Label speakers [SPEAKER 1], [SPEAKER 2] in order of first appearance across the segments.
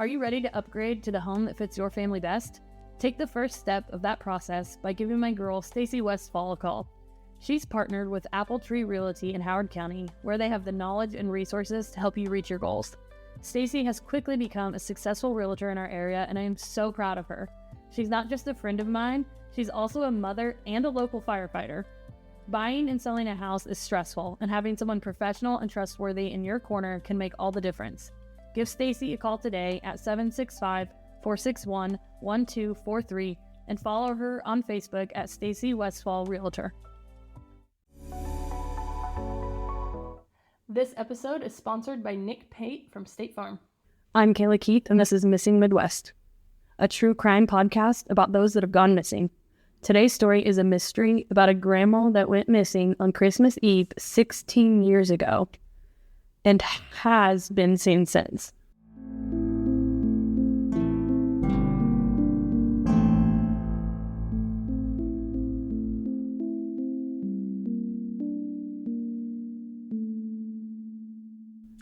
[SPEAKER 1] Are you ready to upgrade to the home that fits your family best? Take the first step of that process by giving my girl Stacy Westfall a call. She's partnered with Apple Tree Realty in Howard County, where they have the knowledge and resources to help you reach your goals. Stacy has quickly become a successful realtor in our area, and I am so proud of her. She's not just a friend of mine, she's also a mother and a local firefighter. Buying and selling a house is stressful, and having someone professional and trustworthy in your corner can make all the difference. Give Stacy a call today at 765-461-1243 and follow her on Facebook at Stacy Westfall Realtor. This episode is sponsored by Nick Pate from State Farm. I'm Kayla Keith, and this is Missing Midwest, a true crime podcast about those that have gone missing. Today's story is a mystery about a grandma that went missing on Christmas Eve 16 years ago and has been seen since.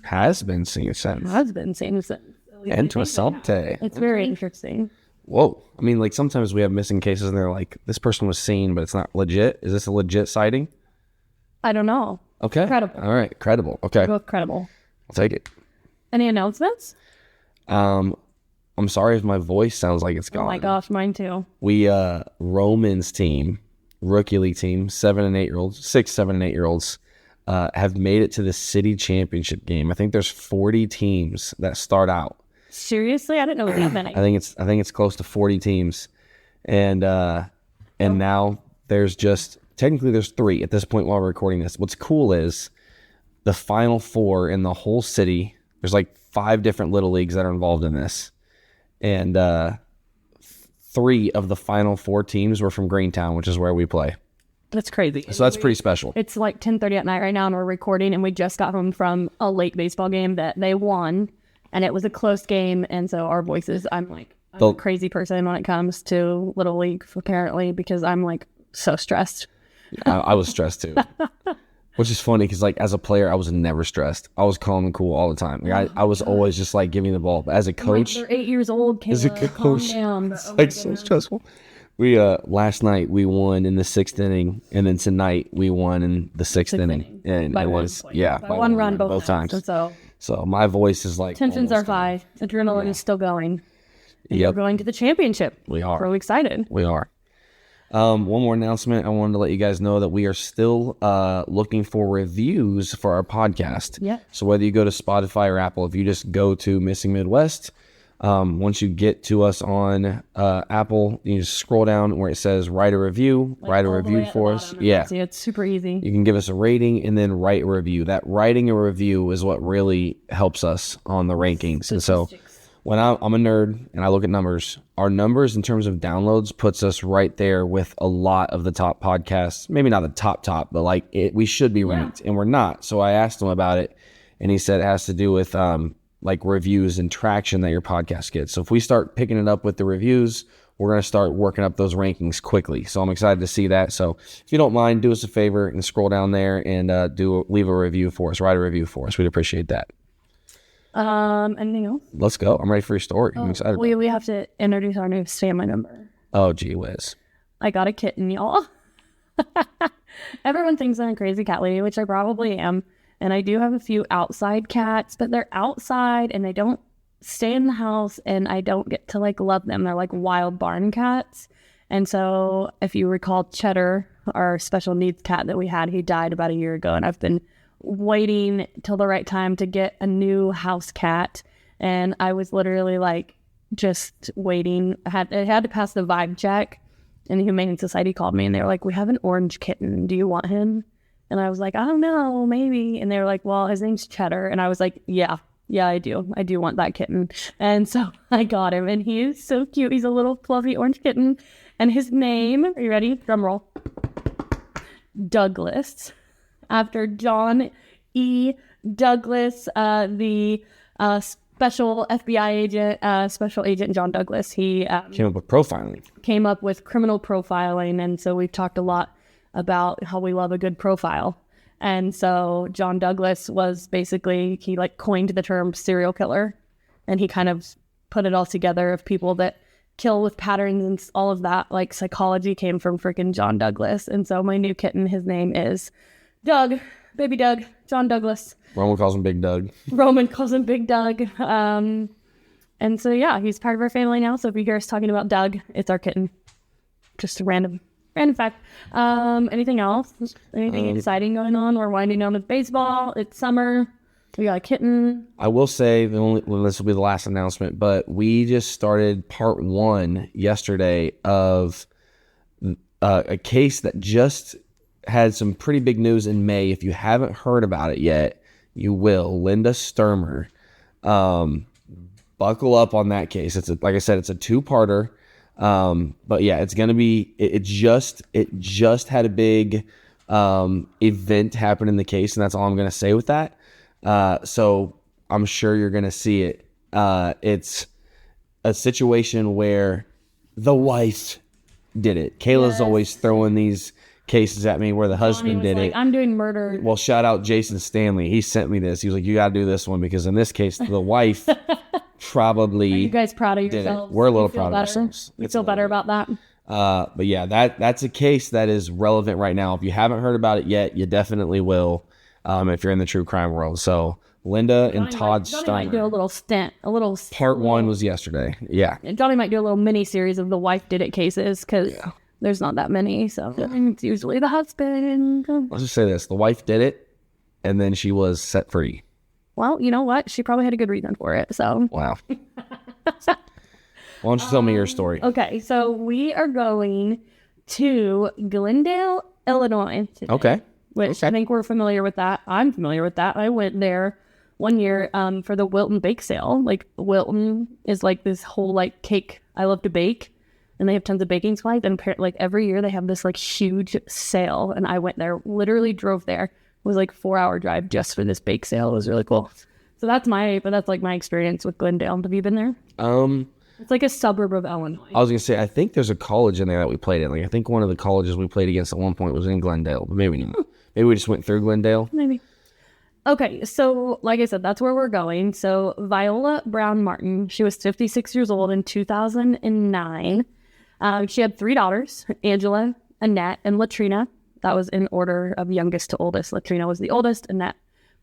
[SPEAKER 2] Has been seen since.
[SPEAKER 1] Has been seen since.
[SPEAKER 2] Interessante.
[SPEAKER 1] It's very interesting.
[SPEAKER 2] Whoa. I mean, like sometimes we have missing cases and they're like, this person was seen, but it's not legit. Is this a legit sighting?
[SPEAKER 1] I don't know.
[SPEAKER 2] Okay.
[SPEAKER 1] Credible.
[SPEAKER 2] All right. Credible. Okay.
[SPEAKER 1] Both credible.
[SPEAKER 2] I'll take it.
[SPEAKER 1] Any announcements?
[SPEAKER 2] I'm sorry if my voice sounds like it's gone.
[SPEAKER 1] Oh my gosh, mine too.
[SPEAKER 2] We, Roman's team, rookie league team, 7 and 8 year olds, 6, 7 and 8 year olds, have made it to the city championship game. I think there's 40 teams that start out.
[SPEAKER 1] Seriously? I didn't know it was that many.
[SPEAKER 2] I think it's close to 40 teams. And now there's technically there's 3 at this point while we're recording this. What's cool is the final 4 in the whole city. There's like 5 different little leagues that are involved in this. And 3 of the final 4 teams were from Greentown, which is where we play.
[SPEAKER 1] That's crazy.
[SPEAKER 2] So that's pretty special.
[SPEAKER 1] It's like 10:30 at night right now, and we're recording, and we just got home from a late baseball game that they won, and it was a close game, and so our voices, I'm a crazy person when it comes to Little League, apparently, because I'm like so stressed.
[SPEAKER 2] I was stressed too. Which is funny because, like, as a player, I was never stressed. I was calm and cool all the time. Like, I was always just like giving the ball. But as a coach,
[SPEAKER 1] they're 8 years old. Kayla,
[SPEAKER 2] as a coach, it's like so stressful. We last night we won in the 6th inning, and then tonight we won in the 6th inning, and
[SPEAKER 1] by
[SPEAKER 2] it was
[SPEAKER 1] by one run both times.
[SPEAKER 2] So my voice is like
[SPEAKER 1] tensions are high. Adrenaline is still going.
[SPEAKER 2] Yep.
[SPEAKER 1] We're going to the championship.
[SPEAKER 2] We are.
[SPEAKER 1] We're excited.
[SPEAKER 2] We are. One more announcement. I wanted to let you guys know that we are still looking for reviews for our podcast.
[SPEAKER 1] Yeah.
[SPEAKER 2] So whether you go to Spotify or Apple, if you just go to Missing Midwest, once you get to us on Apple, you just scroll down where it says write a review, write a review for us. Yeah.
[SPEAKER 1] See, it's super easy.
[SPEAKER 2] You can give us a rating and then write a review. That writing a review is what really helps us on the rankings. And so when I'm a nerd and I look at numbers, our numbers in terms of downloads puts us right there with a lot of the top podcasts. Maybe not the top, but like we should be ranked, and we're not. So I asked him about it, and he said it has to do with like reviews and traction that your podcast gets. So if we start picking it up with the reviews, we're going to start working up those rankings quickly. So I'm excited to see that. So if you don't mind, do us a favor and scroll down there and leave a review for us, write a review for us. We'd appreciate that.
[SPEAKER 1] Anything else?
[SPEAKER 2] Let's go. I'm ready for your story. I'm excited.
[SPEAKER 1] We have to introduce our new family member.
[SPEAKER 2] Oh, gee whiz.
[SPEAKER 1] I got a kitten, y'all. Everyone thinks I'm a crazy cat lady, which I probably am. And I do have a few outside cats, but they're outside and they don't stay in the house, and I don't get to like love them. They're like wild barn cats. And so if you recall Cheddar, our special needs cat that we had, he died about a year ago, and I've been waiting till the right time to get a new house cat. And I was literally like just waiting. It had to pass the vibe check, and the Humane Society called me and they were like, we have an orange kitten. Do you want him? And I was like, I don't know, maybe. And they were like, well, his name's Cheddar. And I was like, yeah, I do. I do want that kitten. And so I got him, and he is so cute. He's a little fluffy orange kitten. And his name, are you ready? Drum roll. Douglas. After John E. Douglas, the special FBI agent, Special Agent John Douglas. He
[SPEAKER 2] came up with profiling.
[SPEAKER 1] Came up with criminal profiling, and so we've talked a lot about how we love a good profile. And so John Douglas was basically, he like coined the term serial killer, and he kind of put it all together of people that kill with patterns and all of that. Like psychology came from freaking John Douglas. And so my new kitten, his name is Doug, baby Doug, John Douglas.
[SPEAKER 2] Roman calls him Big Doug.
[SPEAKER 1] Roman calls him Big Doug. And so, yeah, he's part of our family now. So if you hear us talking about Doug, it's our kitten. Just a random fact. Anything else? Anything exciting going on? We're winding down with baseball. It's summer. We got a kitten.
[SPEAKER 2] I will say, this will be the last announcement, but we just started part 1 yesterday of a case that just had some pretty big news in May. If you haven't heard about it yet, you will. Linda Sturmer. Buckle up on that case. Like I said, it's a 2-parter. But yeah, it's going to be, it just had a big event happen in the case, and that's all I'm going to say with that. So I'm sure you're going to see it. It's a situation where the wife did it. Kayla's always throwing these cases at me where the husband did it.
[SPEAKER 1] I'm doing murder.
[SPEAKER 2] Well, shout out Jason Stanley. He sent me this. He was like, you got to do this one because in this case, the wife probably. Are
[SPEAKER 1] you guys proud of yourselves?
[SPEAKER 2] We're a little proud of ourselves.
[SPEAKER 1] You feel better about that?
[SPEAKER 2] But yeah, that's a case that is relevant right now. If you haven't heard about it yet, you definitely will. If you're in the true crime world. So Linda and Todd Steiner.
[SPEAKER 1] Johnny might do a little stint.
[SPEAKER 2] Part 1 was yesterday. Yeah.
[SPEAKER 1] And Johnny might do a little mini series of the wife did it cases because there's not that many. So it's usually the husband.
[SPEAKER 2] Let's just say this. The wife did it and then she was set free.
[SPEAKER 1] Well, you know what? She probably had a good reason for it. So.
[SPEAKER 2] Wow. Why don't you tell me your story?
[SPEAKER 1] Okay. So we are going to Glendale, Illinois today.
[SPEAKER 2] Okay.
[SPEAKER 1] Which I think we're familiar with that. I'm familiar with that. I went there one year for the Wilton bake sale. Like Wilton is like this whole like cake. I love to bake, and they have tons of baking supplies. And like every year they have this like huge sale. And I went there, literally drove there. It was like 4-hour drive just for this bake sale. It was really cool. So that's like my experience with Glendale. Have you been there? It's like a suburb of Illinois.
[SPEAKER 2] I was gonna say I think there's a college in there that we played in. Like I think one of the colleges we played against at one point was in Glendale, but maybe not. Maybe we just went through Glendale.
[SPEAKER 1] Maybe. Okay, so like I said, that's where we're going. So Viola Brown Martin, she was 56 years old in 2009. She had 3 daughters, Angela, Annette, and Latrina. That was in order of youngest to oldest. Latrina was the oldest, Annette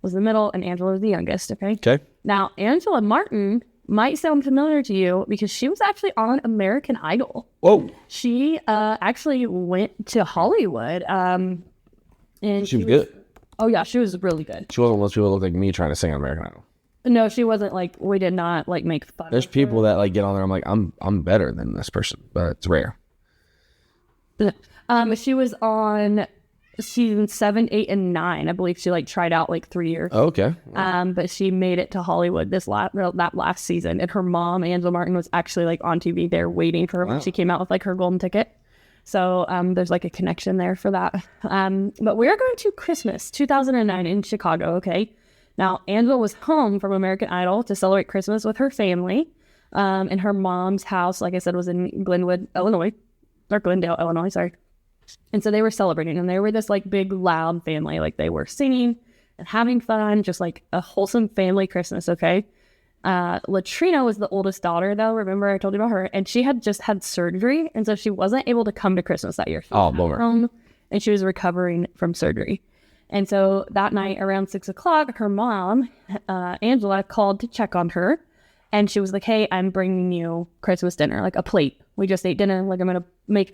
[SPEAKER 1] was the middle, and Angela was the youngest, okay?
[SPEAKER 2] Okay.
[SPEAKER 1] Now, Angela Martin might sound familiar to you because she was actually on American Idol.
[SPEAKER 2] Whoa.
[SPEAKER 1] She actually went to Hollywood. And
[SPEAKER 2] she was good.
[SPEAKER 1] Oh yeah, she was really good.
[SPEAKER 2] She wasn't one of those people that look like me trying to sing on American Idol.
[SPEAKER 1] No, she wasn't like, we did not like make fun.
[SPEAKER 2] There's people that like get on there. I'm like, I'm better than this person, but it's rare.
[SPEAKER 1] She was on season 7, 8, and 9. I believe she like tried out like 3 years.
[SPEAKER 2] Oh, okay.
[SPEAKER 1] But she made it to Hollywood that last season, and her mom, Angela Martin, was actually like on TV there waiting for her when she came out with like her golden ticket. So there's like a connection there for that. But we're going to Christmas 2009 in Chicago, okay? Now, Angela was home from American Idol to celebrate Christmas with her family. And her mom's house, like I said, was in Glendale, Illinois, sorry. And so they were celebrating, and they were this like big, loud family. Like they were singing and having fun, just like a wholesome family Christmas, okay? Latrina was the oldest daughter, though. Remember I told you about her? And she had just had surgery, and so she wasn't able to come to Christmas that year. She was
[SPEAKER 2] bummer.
[SPEAKER 1] Home, and she was recovering from surgery. And so that night around 6 o'clock, her mom, Angela, called to check on her. And she was like, hey, I'm bringing you Christmas dinner, like a plate. We just ate dinner. Like,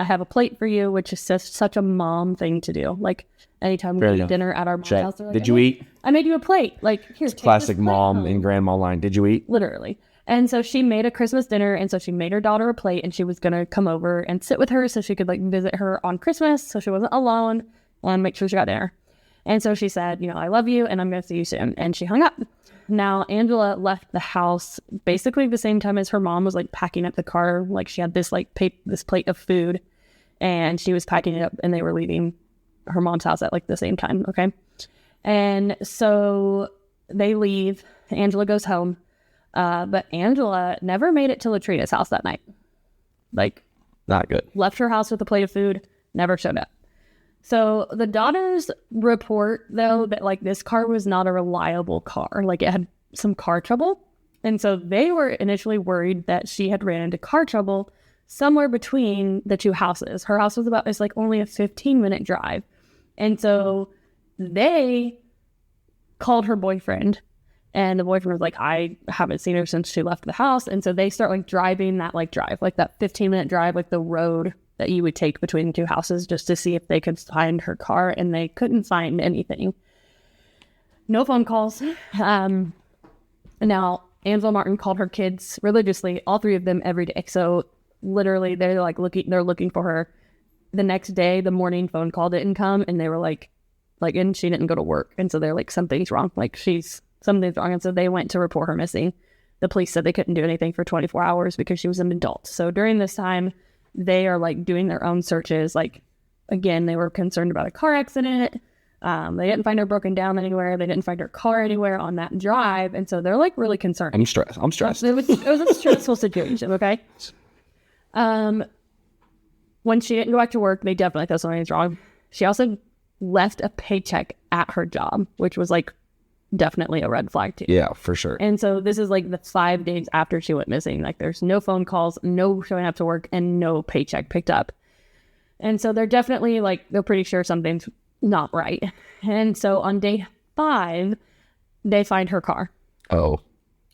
[SPEAKER 1] I have a plate for you, which is just such a mom thing to do. Like, anytime we eat dinner at our mom's house. Like,
[SPEAKER 2] did you eat?
[SPEAKER 1] I made you a plate. Like, here,
[SPEAKER 2] it's classic mom and grandma line. Did you eat?
[SPEAKER 1] Literally. And so she made a Christmas dinner. And so she made her daughter a plate, and she was going to come over and sit with her so she could like visit her on Christmas. So she wasn't alone and make sure she got dinner. And so she said, I love you and I'm going to see you soon. And she hung up. Now, Angela left the house basically the same time as her mom was like packing up the car. Like she had this like this plate of food, and she was packing it up, and they were leaving her mom's house at like the same time. Okay. And so they leave. Angela goes home. But Angela never made it to Latrina's house that night. Like,
[SPEAKER 2] not good.
[SPEAKER 1] Left her house with a plate of food, never showed up. So the daughters report, though, that like this car was not a reliable car. Like it had some car trouble. And so they were initially worried that she had ran into car trouble somewhere between the two houses. Her house was it's like only a 15-minute drive. And so they called her boyfriend, and the boyfriend was like, I haven't seen her since she left the house. And so they start like driving that drive, like that 15-minute drive, like the road that you would take between the two houses, just to see if they could find her car. And they couldn't find anything. No phone calls. Now, Angela Martin called her kids religiously, all three of them, every day. So literally they're looking for her. The next day, the morning phone call didn't come, and they were like, and she didn't go to work. And so they're like, something's wrong. Something's wrong. And so they went to report her missing. The police said they couldn't do anything for 24 hours because she was an adult. So during this time, they are like doing their own searches. Like, again, they were concerned about a car accident. They didn't find her broken down anywhere. They didn't find her car anywhere on that drive. And so they're like really concerned.
[SPEAKER 2] I'm stressed.
[SPEAKER 1] It was a stressful situation. Okay. When she didn't go back to work, they definitely thought something was wrong. She also left a paycheck at her job, which was like definitely a red flag too.
[SPEAKER 2] Yeah, for sure.
[SPEAKER 1] And so this is like the 5 days after she went missing. Like there's no phone calls, no showing up to work, and no paycheck picked up. And so they're definitely they're pretty sure something's not right. And so on day 5, they find her car.
[SPEAKER 2] Oh.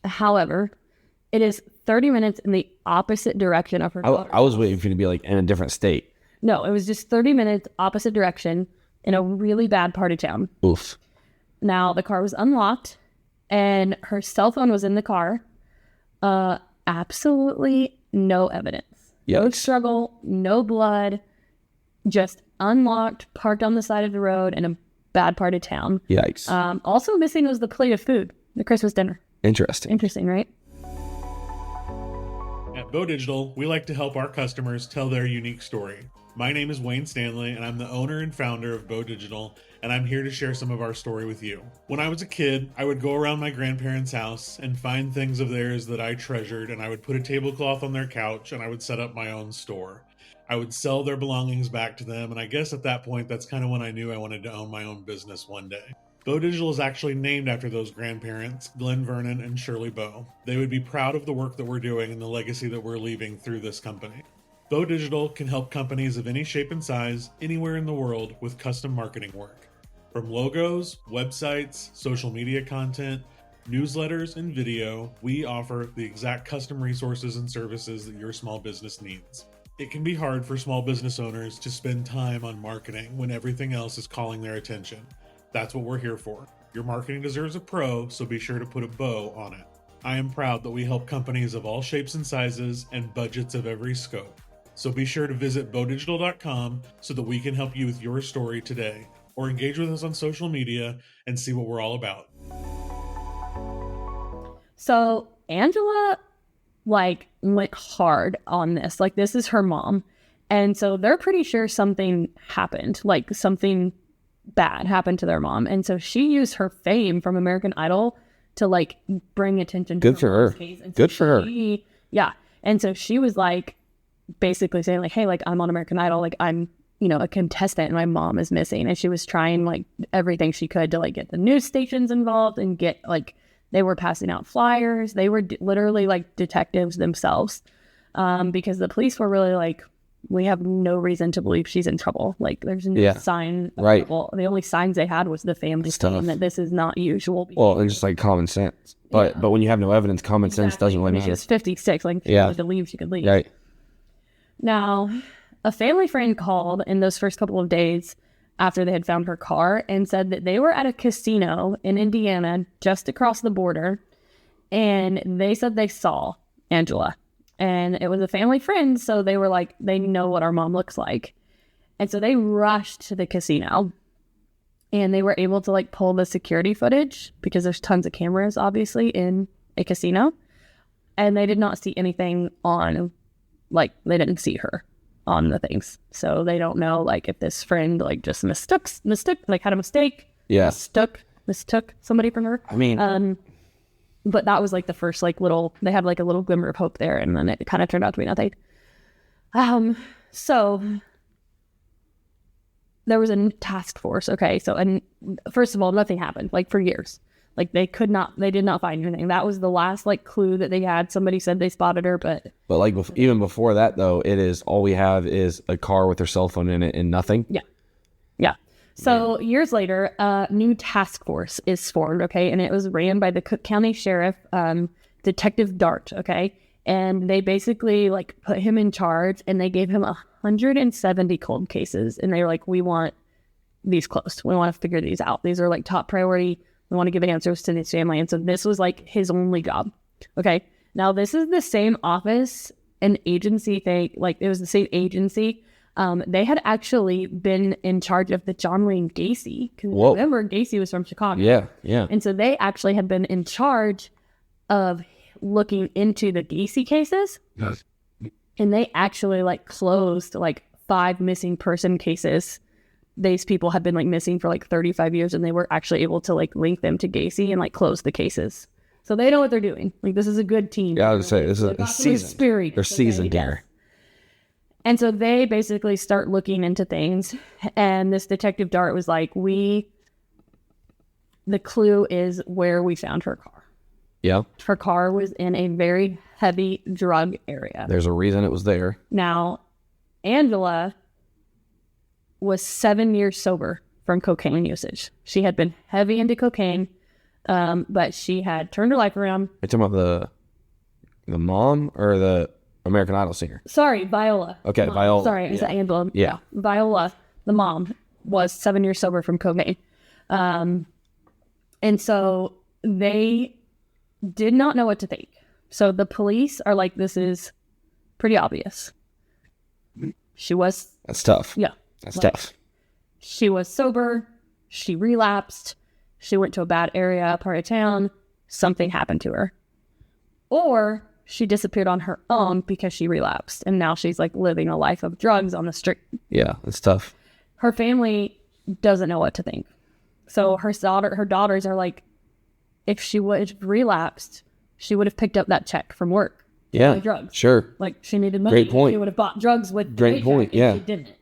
[SPEAKER 1] However, it is 30 minutes in the opposite direction of her daughter's
[SPEAKER 2] I was waiting for you to be like in a different state.
[SPEAKER 1] No, it was just 30 minutes opposite direction in a really bad part of town.
[SPEAKER 2] Oof.
[SPEAKER 1] Now, the car was unlocked, and her cell phone was in the car. Absolutely no evidence.
[SPEAKER 2] Yikes.
[SPEAKER 1] No struggle, no blood, just unlocked, parked on the side of the road in a bad part of town.
[SPEAKER 2] Yikes.
[SPEAKER 1] Also missing was the plate of food, the Christmas dinner.
[SPEAKER 2] Interesting,
[SPEAKER 1] right?
[SPEAKER 3] At Bo Digital, we like to help our customers tell their unique story. My name is Wayne Stanley, and I'm the owner and founder of Bo Digital, and I'm here to share some of our story with you. When I was a kid, I would go around my grandparents' house and find things of theirs that I treasured, and I would put a tablecloth on their couch, and I would set up my own store. I would sell their belongings back to them, and I guess at that point, that's kind of when I knew I wanted to own my own business one day. Bo Digital is actually named after those grandparents, Glenn Vernon and Shirley Bow. They would be proud of the work that we're doing and the legacy that we're leaving through this company. Bo Digital can help companies of any shape and size, anywhere in the world, with custom marketing work. From logos, websites, social media content, newsletters, and video, we offer the exact custom resources and services that your small business needs. It can be hard for small business owners to spend time on marketing when everything else is calling their attention. That's what we're here for. Your marketing deserves a pro, so be sure to put a bow on it. I am proud that we help companies of all shapes and sizes and budgets of every scope. So be sure to visit bodigital.com so that we can help you with your story today, or engage with us on social media and see what we're all about.
[SPEAKER 1] So Angela went hard on this. This is her mom. And so they're pretty sure something happened, something bad happened to their mom. And so she used her fame from American Idol to bring attention to
[SPEAKER 2] Good for her. Good for her.
[SPEAKER 1] Yeah. And so she was basically saying hey, I'm on American Idol. I'm, a contestant and my mom is missing. And she was trying everything she could to get the news stations involved and get they were passing out flyers. They were literally detectives themselves, because the police were really we have no reason to believe she's in trouble. There's no sign of trouble. The only signs they had was the family saying that this is not usual behavior.
[SPEAKER 2] Well, and just common sense. But when you have no evidence, common sense doesn't really matter.
[SPEAKER 1] She was 56. She wanted to leave, she could leave.
[SPEAKER 2] Right.
[SPEAKER 1] Now, a family friend called in those first couple of days after they had found her car and said that they were at a casino in Indiana just across the border, and they said they saw Angela. And it was a family friend, so they were they know what our mom looks like. And so they rushed to the casino, and they were able to pull the security footage because there's tons of cameras, obviously, in a casino. And they did not see anything on, they didn't see her on the things. So they don't know, if this friend, just mistook, had a mistake.
[SPEAKER 2] Yeah.
[SPEAKER 1] Mistook somebody from her.
[SPEAKER 2] I mean...
[SPEAKER 1] But that was the first little, they had a little glimmer of hope there, and then it kind of turned out to be nothing. So there was a task force. Okay. So, and first of all, nothing happened for years. Like they did not find anything. That was the last like clue that they had. Somebody said they spotted her, but
[SPEAKER 2] like even before that though, it is all we have is a car with her cell phone in it and nothing.
[SPEAKER 1] Yeah. So years later, a new task force is formed, okay? And it was ran by the Cook County Sheriff, Detective Dart, okay? And they basically like put him in charge and they gave him 170 cold cases. And they were like, we want these closed. We want to figure these out. These are like top priority. We want to give answers to this family. And so this was like his only job, okay? Now this is the same office and agency thing. Like it was the same agency. They had actually been in charge of the John Wayne Gacy. Because remember, Gacy was from Chicago.
[SPEAKER 2] Yeah.
[SPEAKER 1] And so they actually had been in charge of looking into the Gacy cases.
[SPEAKER 2] Yes.
[SPEAKER 1] And they actually like closed like 5 missing person cases. These people had been like missing for like 35 years and they were actually able to like link them to Gacy and like close the cases. So they know what they're doing. Like this is a good team.
[SPEAKER 2] Yeah, I would say this is a seasoned. They're seasoned here.
[SPEAKER 1] And so they basically start looking into things. And this Detective Dart was like, the clue is where we found her car.
[SPEAKER 2] Yeah.
[SPEAKER 1] Her car was in a very heavy drug area.
[SPEAKER 2] There's a reason it was there.
[SPEAKER 1] Now, Angela was 7 years sober from cocaine usage. She had been heavy into cocaine, but she had turned her life around.
[SPEAKER 2] Are you talking about the mom or the American Idol singer?
[SPEAKER 1] Sorry, Viola.
[SPEAKER 2] Okay,
[SPEAKER 1] Mom.
[SPEAKER 2] Viola.
[SPEAKER 1] Sorry, is that Angela?
[SPEAKER 2] Yeah.
[SPEAKER 1] Viola, the mom, was 7 years sober from cocaine. And so they did not know what to think. So the police are like, this is pretty obvious. She was...
[SPEAKER 2] That's tough.
[SPEAKER 1] Yeah.
[SPEAKER 2] That's tough.
[SPEAKER 1] She was sober. She relapsed. She went to a bad area, part of town. Something happened to her. Or she disappeared on her own because she relapsed. And now she's like living a life of drugs on the street.
[SPEAKER 2] Yeah, it's tough.
[SPEAKER 1] Her family doesn't know what to think. So her daughters are like, if she would have relapsed, she would have picked up that check from work.
[SPEAKER 2] Yeah,
[SPEAKER 1] buy drugs.
[SPEAKER 2] Sure.
[SPEAKER 1] Like she needed money.
[SPEAKER 2] Great point.
[SPEAKER 1] She would have bought drugs with the
[SPEAKER 2] Great point,
[SPEAKER 1] paycheck
[SPEAKER 2] yeah.
[SPEAKER 1] if she didn't.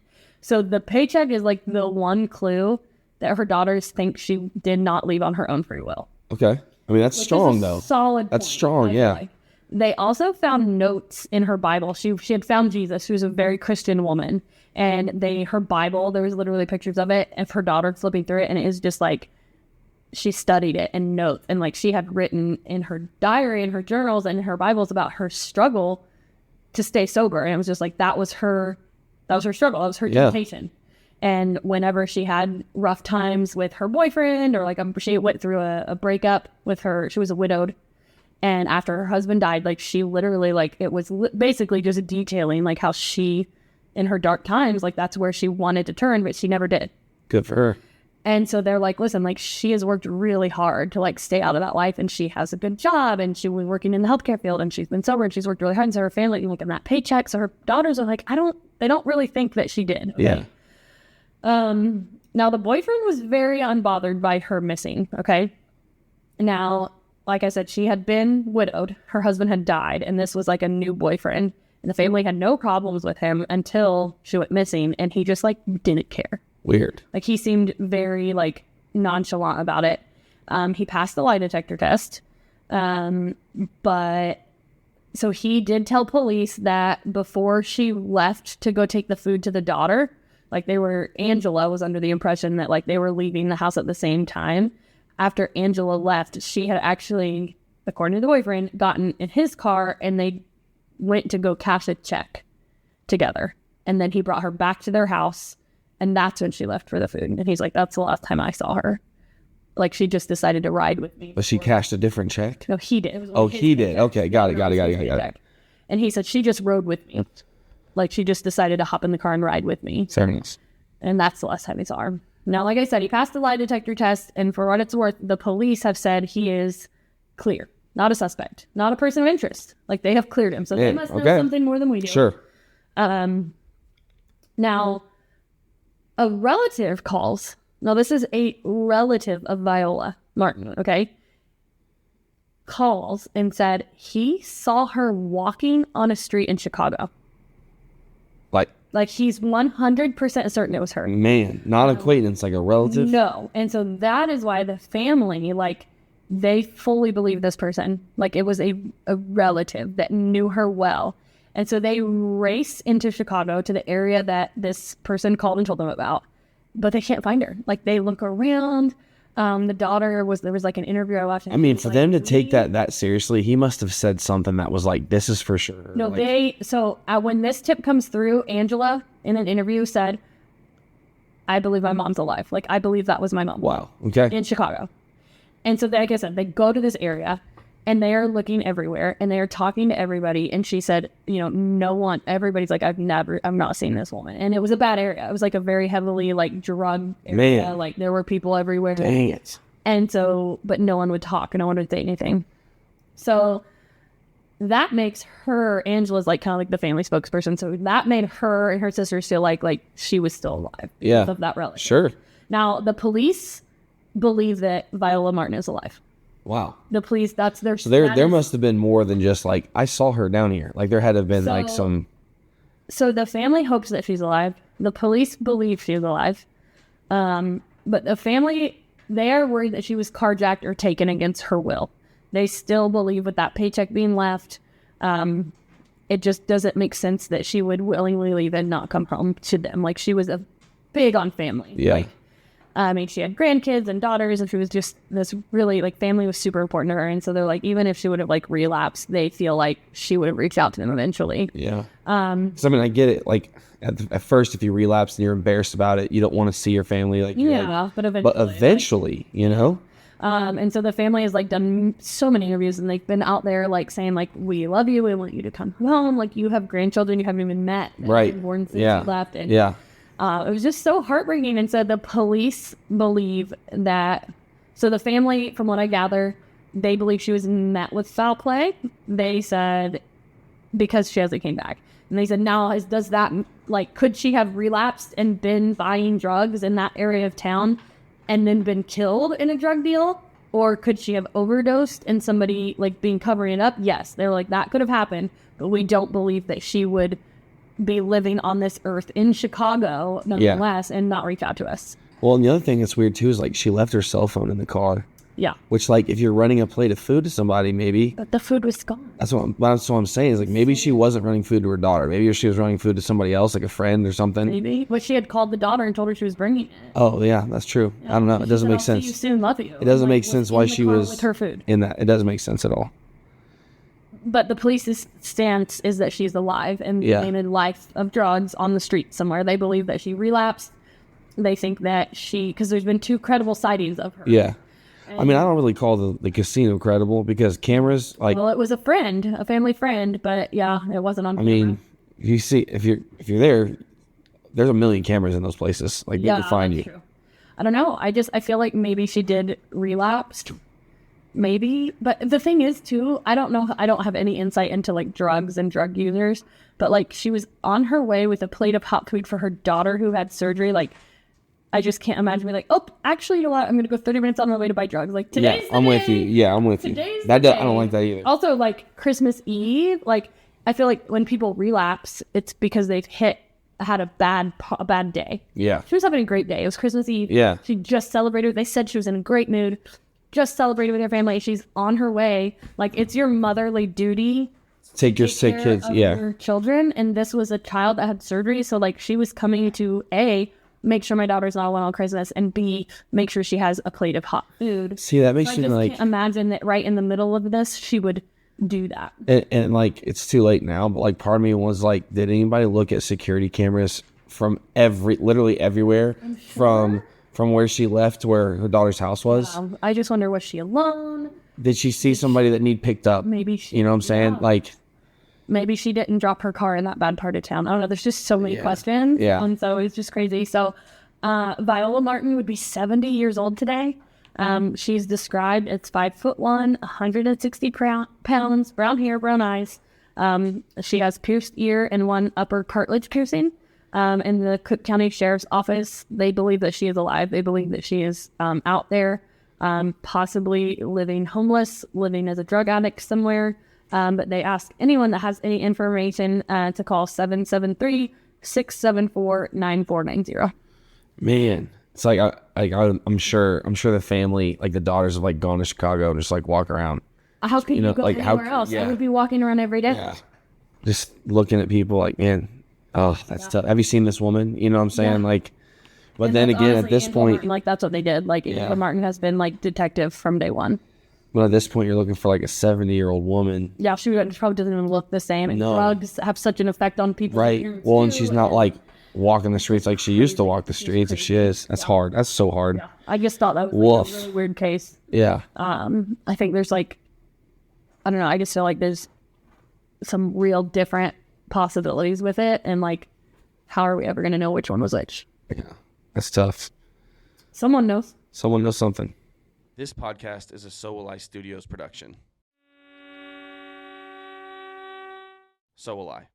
[SPEAKER 1] So the paycheck is like the one clue that her daughters think she did not leave on her own free will.
[SPEAKER 2] Okay. I mean, that's strong, though.
[SPEAKER 1] Solid.
[SPEAKER 2] That's
[SPEAKER 1] point,
[SPEAKER 2] strong, yeah.
[SPEAKER 1] like. They also found notes in her Bible. She had found Jesus. She was a very Christian woman. And her Bible, there was literally pictures of it of her daughter flipping through it. And it was just like, she studied it and notes. And like she had written in her diary and her journals and her Bibles about her struggle to stay sober. And it was just like, that was her struggle. That was her temptation. And whenever she had rough times with her boyfriend or like she went through a breakup with she was widowed. And after her husband died, like she literally like it was basically just detailing like how she in her dark times, like that's where she wanted to turn, but she never did.
[SPEAKER 2] Good for her.
[SPEAKER 1] And so they're like, listen, like she has worked really hard to like stay out of that life and she has a good job and she was working in the healthcare field and she's been sober and she's worked really hard. And so her family like in that paycheck. So her daughters are like, they don't really think that she did. Okay?
[SPEAKER 2] Yeah.
[SPEAKER 1] Now the boyfriend was very unbothered by her missing. Okay. Now, like I said, she had been widowed. Her husband had died and this was like a new boyfriend and the family had no problems with him until she went missing and he just like didn't care.
[SPEAKER 2] Weird.
[SPEAKER 1] Like he seemed very like nonchalant about it. He passed the lie detector test. But so he did tell police that before she left to go take the food to the daughter, like Angela was under the impression that like they were leaving the house at the same time. After Angela left, she had actually, according to the boyfriend, gotten in his car and they went to go cash a check together. And then he brought her back to their house. And that's when she left for the food. And he's like, that's the last time I saw her. Like, she just decided to ride with me.
[SPEAKER 2] But she cashed a different check?
[SPEAKER 1] No, he did. It was
[SPEAKER 2] he did. Okay, got it.
[SPEAKER 1] And he said, she just rode with me. Like, she just decided to hop in the car and ride with me.
[SPEAKER 2] Fair enough.
[SPEAKER 1] And that's the last time he saw her. Now, like I said, he passed the lie detector test. And for what it's worth, the police have said he is clear. Not a suspect. Not a person of interest. Like, they have cleared him. So they must know something more than we do.
[SPEAKER 2] Sure.
[SPEAKER 1] Now, a relative calls. Now, this is a relative of Viola Martin, okay? Calls and said he saw her walking on a street in Chicago. Like he's 100% certain it was her.
[SPEAKER 2] Man, not acquaintance, like a relative?
[SPEAKER 1] No. And so that is why the family, like, they fully believe this person. Like, it was a relative that knew her well. And so they race into Chicago to the area that this person called and told them about, but they can't find her. Like, they look around. The daughter there was like an interview I watched.
[SPEAKER 2] I mean, for them to take that seriously, he must have said something that was like, this is for sure.
[SPEAKER 1] No,
[SPEAKER 2] like,
[SPEAKER 1] when this tip comes through, Angela in an interview said, I believe my mom's alive. Like, I believe that was my mom.
[SPEAKER 2] Wow. Okay.
[SPEAKER 1] In Chicago. And so, like I said, they go to this area and they are looking everywhere and they are talking to everybody. And she said, everybody's like, I've not seen this woman. And it was a bad area. It was like a very heavily like drug area.
[SPEAKER 2] Man.
[SPEAKER 1] Like, there were people everywhere.
[SPEAKER 2] Dang it.
[SPEAKER 1] And so, but no one would talk. No one would say anything. So that makes her, Angela's like kind of like the family spokesperson. So that made her and her sisters feel like she was still alive.
[SPEAKER 2] Yeah.
[SPEAKER 1] Because of that relative.
[SPEAKER 2] Sure.
[SPEAKER 1] Now, the police believe that Viola Martin is alive.
[SPEAKER 2] Wow.
[SPEAKER 1] The police, that's their...
[SPEAKER 2] So there must have been more than just like, I saw her down here. Like, there had to have been like some...
[SPEAKER 1] So the family hopes that she's alive. The police believe she's alive. But the family, they are worried that she was carjacked or taken against her will. They still believe with that paycheck being left, it just doesn't make sense that she would willingly leave and not come home to them. Like, she was big on family.
[SPEAKER 2] Yeah.
[SPEAKER 1] Like, I mean, she had grandkids and daughters, and she was just this really, like, family was super important to her. And so they're like, even if she would have, like, relapsed, they feel like she would have reached out to them eventually.
[SPEAKER 2] Yeah. 'Cause, I mean, I get it. Like, at first, if you relapse and you're embarrassed about it, you don't want to see your family. Like,
[SPEAKER 1] But
[SPEAKER 2] eventually,
[SPEAKER 1] and so the family has, like, done so many interviews, and they've been out there, like, saying, like, we love you, we want you to come home. Like, you have grandchildren you haven't even met.
[SPEAKER 2] Right.
[SPEAKER 1] Born since
[SPEAKER 2] Yeah.
[SPEAKER 1] you left. And,
[SPEAKER 2] Yeah.
[SPEAKER 1] it was just so heartbreaking. And so the police believe that, so the family, from what I gather, they believe she was met with foul play. They said, because she hasn't came back. And they said, now, does that, like, could she have relapsed and been buying drugs in that area of town and then been killed in a drug deal? Or could she have overdosed and somebody, like, being covering it up? Yes. They were like, that could have happened, but we don't believe that she would be living on this earth in Chicago nonetheless and not reach out to us.
[SPEAKER 2] Well, and the other thing that's weird too is like she left her cell phone in the car.
[SPEAKER 1] Yeah.
[SPEAKER 2] Which, like, if you're running a plate of food to somebody, maybe
[SPEAKER 1] But the food was gone.
[SPEAKER 2] that's what I'm saying is like maybe she wasn't running food to her daughter. Maybe she was running food to somebody else, like a friend or something.
[SPEAKER 1] Maybe. But she had called the daughter and told her she was bringing it.
[SPEAKER 2] Oh yeah, that's true. I don't know. It doesn't make sense.
[SPEAKER 1] See you soon, love you.
[SPEAKER 2] It doesn't make
[SPEAKER 1] was
[SPEAKER 2] sense
[SPEAKER 1] in
[SPEAKER 2] why
[SPEAKER 1] the
[SPEAKER 2] she
[SPEAKER 1] car
[SPEAKER 2] was
[SPEAKER 1] with her food.
[SPEAKER 2] in that. It doesn't make sense at all.
[SPEAKER 1] But the police's stance is that she's alive and in a life of drugs on the street somewhere. They believe that she relapsed. They think that because there's been 2 credible sightings of her.
[SPEAKER 2] Yeah. I mean, I don't really call the casino credible because cameras, like...
[SPEAKER 1] Well, it was a family friend, but yeah, it wasn't on camera.
[SPEAKER 2] I mean, you see, if you're there, there's a million cameras in those places. Like, they can find you.
[SPEAKER 1] True. I don't know. I feel like maybe she did relapse. Maybe. But the thing is, too, I don't know. I don't have any insight into, like, drugs and drug users. But, like, she was on her way with a plate of hot food for her daughter who had surgery. Like, I just can't imagine me like, oh, actually, you know what? I'm going to go 30 minutes on my way to buy drugs. Like, today's the
[SPEAKER 2] I'm
[SPEAKER 1] day.
[SPEAKER 2] with you. Yeah, I'm with you. I don't like that either.
[SPEAKER 1] Also, like, Christmas Eve, like, I feel like when people relapse, it's because they've had a bad day.
[SPEAKER 2] Yeah.
[SPEAKER 1] She was having a great day. It was Christmas Eve.
[SPEAKER 2] Yeah.
[SPEAKER 1] She just celebrated. They said she was in a great mood. Just celebrated with her family. She's on her way. Like, it's your motherly duty.
[SPEAKER 2] Take your sick kids. Yeah.
[SPEAKER 1] Your children. And this was a child that had surgery. So, like, she was coming to A, make sure my daughter's not alone on Christmas, and B, make sure she has a plate of hot food.
[SPEAKER 2] See, that makes
[SPEAKER 1] so
[SPEAKER 2] me
[SPEAKER 1] I just
[SPEAKER 2] like...
[SPEAKER 1] can't imagine that right in the middle of this, she would do that.
[SPEAKER 2] And like, it's too late now, but like part of me was like, did anybody look at security cameras from literally everywhere from where she left to where her daughter's house was?
[SPEAKER 1] I just wonder, was she alone?
[SPEAKER 2] Did she see somebody that need picked up?
[SPEAKER 1] Maybe she...
[SPEAKER 2] You know what I'm saying?
[SPEAKER 1] Yeah.
[SPEAKER 2] Like...
[SPEAKER 1] Maybe she didn't drop her car in that bad part of town. I don't know. There's just so many questions.
[SPEAKER 2] Yeah.
[SPEAKER 1] And so it's just crazy. So Viola Martin would be 70 years old today. She's described as 5'1", 160 pounds, brown hair, brown eyes. She has pierced ear and 1 upper cartilage piercing. In the Cook County Sheriff's Office, they believe that she is alive. They believe that she is out there, possibly living homeless, living as a drug addict somewhere. But they ask anyone that has any information to call 773-674-9490.
[SPEAKER 2] Man, It's like I'm sure the family, like the daughters, have like gone to Chicago and just like walk around.
[SPEAKER 1] How could you go
[SPEAKER 2] like
[SPEAKER 1] anywhere else? I would be walking around every day.
[SPEAKER 2] Yeah. Just looking at people like, man, oh, that's tough. Have you seen this woman? You know what I'm saying?
[SPEAKER 1] Yeah.
[SPEAKER 2] Like, but
[SPEAKER 1] And
[SPEAKER 2] then
[SPEAKER 1] that's
[SPEAKER 2] again,
[SPEAKER 1] honestly
[SPEAKER 2] at this
[SPEAKER 1] Angela
[SPEAKER 2] point,
[SPEAKER 1] Martin, like that's what they did. Like Angela Martin has been like detective from day one.
[SPEAKER 2] well, at this point, you're looking for like a 70-year-old woman.
[SPEAKER 1] Yeah, she probably doesn't even look the same. And
[SPEAKER 2] No.
[SPEAKER 1] drugs have such an effect on people.
[SPEAKER 2] Right. Well, and she's not like walking the streets like she used to walk the streets. If she is, that's hard. That's so hard.
[SPEAKER 1] Yeah. I just thought that was like, a really weird case.
[SPEAKER 2] Yeah.
[SPEAKER 1] I think there's like, I don't know. I just feel like there's some real different possibilities with it, and like, how are we ever going to know which one was which?
[SPEAKER 2] Yeah. That's tough.
[SPEAKER 1] Someone knows.
[SPEAKER 2] Someone knows something. This podcast is a So.Will.I.Studos production. So will I.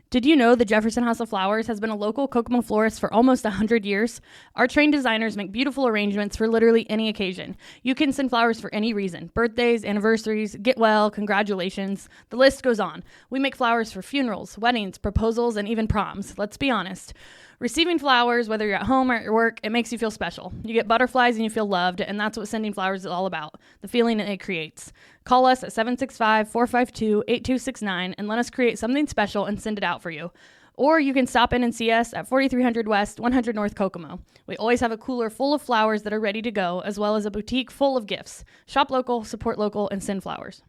[SPEAKER 4] Did you know the Jefferson House of Flowers has been a local Kokomo florist for almost 100 years? Our trained designers make beautiful arrangements for literally any occasion. You can send flowers for any reason. Birthdays, anniversaries, get well, congratulations. The list goes on. We make flowers for funerals, weddings, proposals, and even proms. Let's be honest. Receiving flowers, whether you're at home or at your work, it makes you feel special. You get butterflies and you feel loved, and that's what sending flowers is all about, the feeling it creates. Call us at 765-452-8269 and let us create something special and send it out for you. Or you can stop in and see us at 4300 West, 100 North Kokomo. We always have a cooler full of flowers that are ready to go, as well as a boutique full of gifts. Shop local, support local, and send flowers.